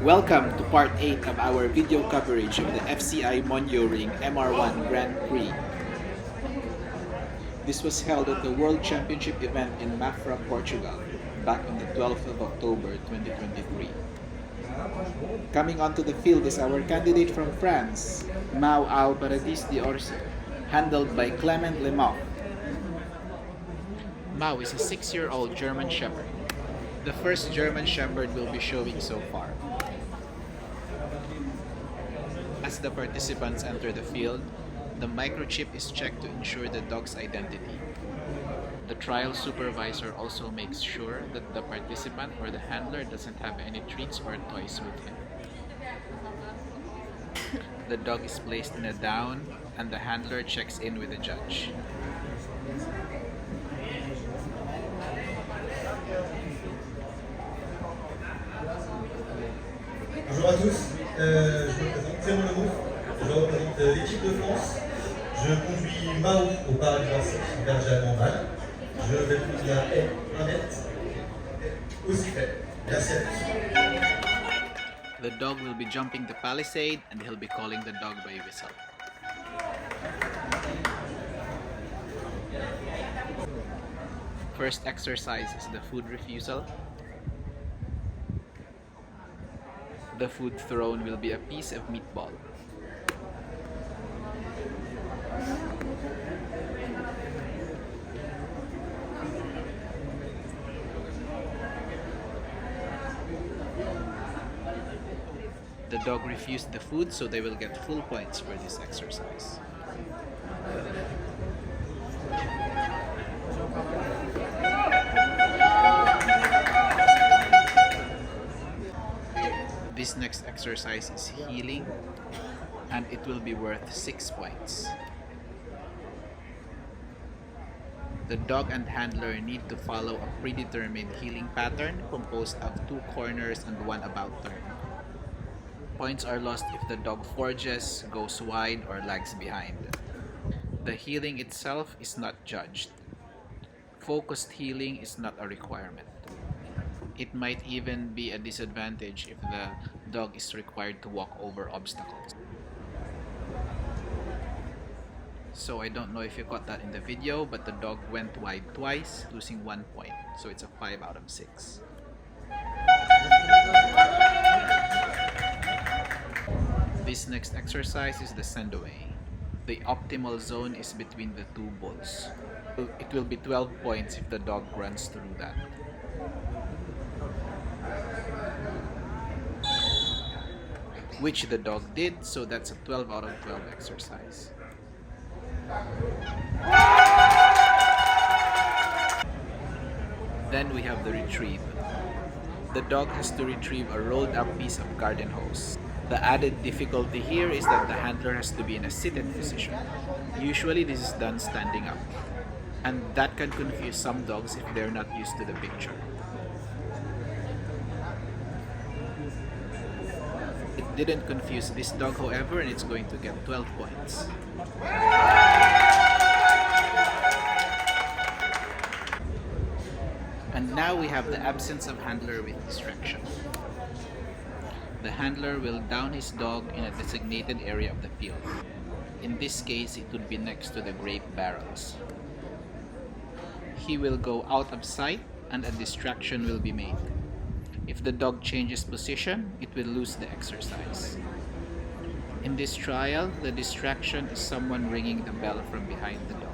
Welcome to part 8 of our video coverage of the FCI Mondioring MR1 Grand Prix. This was held at the World Championship event in Mafra, Portugal, back on the 12th of October 2023. Coming onto the field is our candidate from France, MAO AU PARADIS D'ORSY, handled by CLEMENT LEMAUF. MAO is a 6-year-old German Shepherd. The first German Shepherd we'll be showing so far. As the participants enter the field, the microchip is checked to ensure the dog's identity. The trial supervisor also makes sure that the participant or the handler doesn't have any treats or toys with him. The dog is placed in a down and the handler checks in with the judge. Bonjour à tous, je me présente Clément Lemouf, je représente l'équipe de France. Je conduis MAO au Paradis D'ORSY, berger allemand mâle. Je vais conduire la haie 1 mètre, aussi fait. Merci à tous. The dog will be jumping the palisade and he'll be calling the dog by whistle. First exercise is the food refusal. The food thrown will be a piece of meatball. The dog refused the food, so they will get full points for this exercise. This next exercise is healing, and it will be worth 6 points. The dog and handler need to follow a predetermined healing pattern composed of 2 corners and 1 about turn. Points are lost if the dog forges, goes wide, or lags behind. The healing itself is not judged. Focused healing is not a requirement. It might even be a disadvantage if the dog is required to walk over obstacles. So I don't know if you caught that in the video, but the dog went wide twice, losing 1 point. So it's a 5 out of 6. This next exercise is the send away. The optimal zone is between the 2 bulls. It will be 12 points if the dog runs through that. Which the dog did, so that's a 12 out of 12 exercise. Then we have the retrieve. The dog has to retrieve a rolled up piece of garden hose. The added difficulty here is that the handler has to be in a seated position. Usually this is done standing up, and that can confuse some dogs if they're not used to the picture. It didn't confuse this dog, however, and it's going to get 12 points. And now we have the absence of handler with distraction. The handler will down his dog in a designated area of the field. In this case, it would be next to the grape barrels. He will go out of sight and a distraction will be made. If the dog changes position, it will lose the exercise. In this trial, the distraction is someone ringing the bell from behind the dog.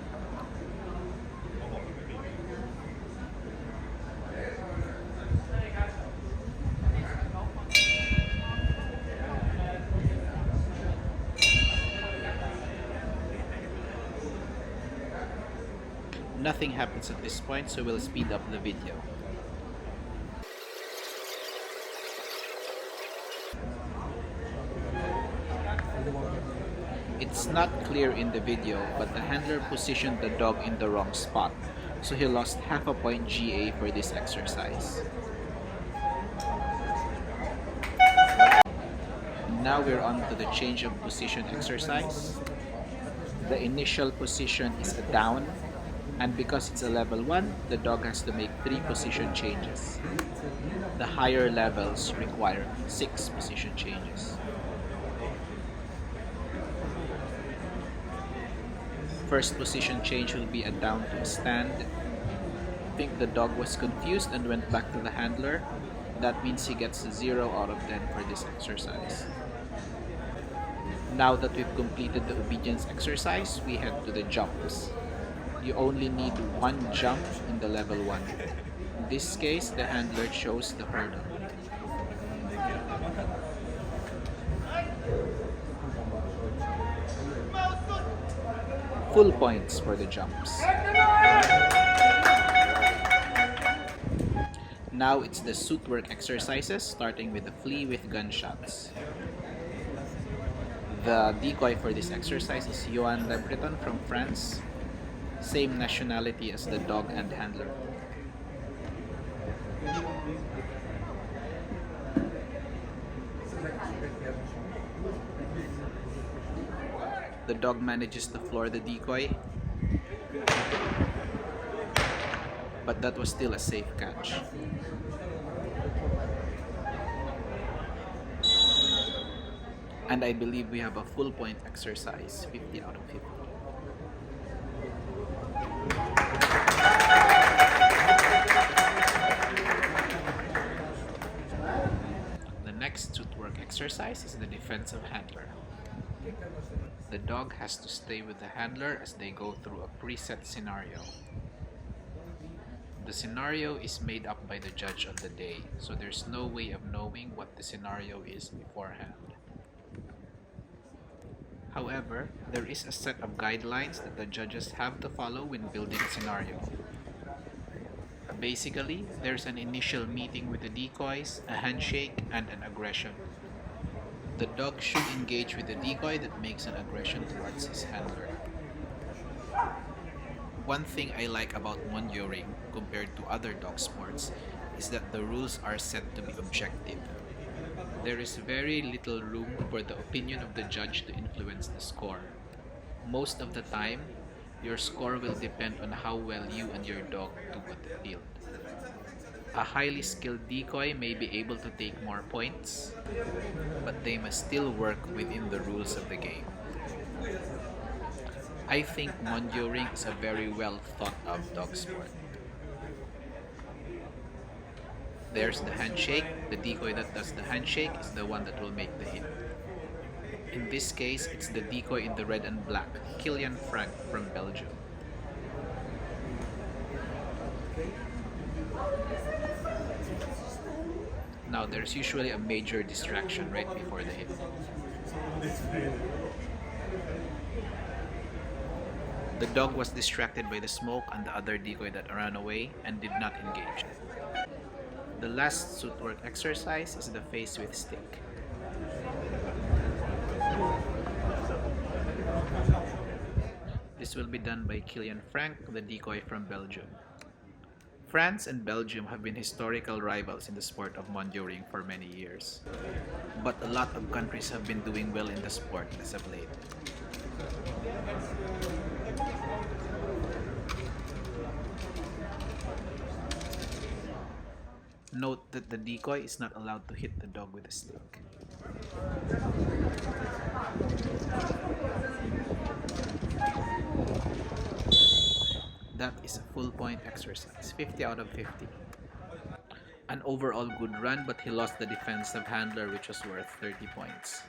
Nothing happens at this point, so we'll speed up the video. It's not clear in the video, but the handler positioned the dog in the wrong spot, so he lost half a point GA for this exercise. Now we're on to the change of position exercise. The initial position is a down, And because it's a level 1, the dog has to make 3 position changes. The higher levels require 6 position changes. First position change will be a down to a stand. I think the dog was confused and went back to the handler. That means he gets 0 out of 10 for this exercise. Now that we've completed the obedience exercise, we head to the jumps. You only need 1 jump in the level 1. In this case, the handler chose the hurdle. Full points for the jumps. Now it's the suit work exercises, starting with the flea with gunshots. The decoy for this exercise is Yoann Lebreton from France. Same nationality as the dog and handler. The dog manages to floor the decoy, but that was still a safe catch. And I believe we have a full point exercise, 50 out of 50. The next suit work exercise is the defensive handler. The dog has to stay with the handler as they go through a preset scenario. The scenario is made up by the judge on the day, so there's no way of knowing what the scenario is beforehand. However, there is a set of guidelines that the judges have to follow when building a scenario. Basically, there's an initial meeting with the decoys, a handshake, and an aggression. The dog should engage with the decoy that makes an aggression towards his handler. One thing I like about Mondioring compared to other dog sports is that the rules are set to be objective. There is very little room for the opinion of the judge to influence the score. Most of the time, your score will depend on how well you and your dog do at the field. A highly skilled decoy may be able to take more points, but they must still work within the rules of the game. I think Mondioring is a very well thought of dog sport. There's the handshake. The decoy that does the handshake is the one that will make the hit. In this case, it's the decoy in the red and black, Kilian Franc from Belgium. Now, there's usually a major distraction right before the hit. The dog was distracted by the smoke and the other decoy that ran away and did not engage. The last suit work exercise is the face with stick. This will be done by Kilian Franc, the decoy from Belgium. France and Belgium have been historical rivals in the sport of Mondioring for many years. But a lot of countries have been doing well in the sport as of late. Note that the decoy is not allowed to hit the dog with a stick. That is a full point exercise, 50 out of 50. An overall good run, but he lost the defensive handler, which was worth 30 points.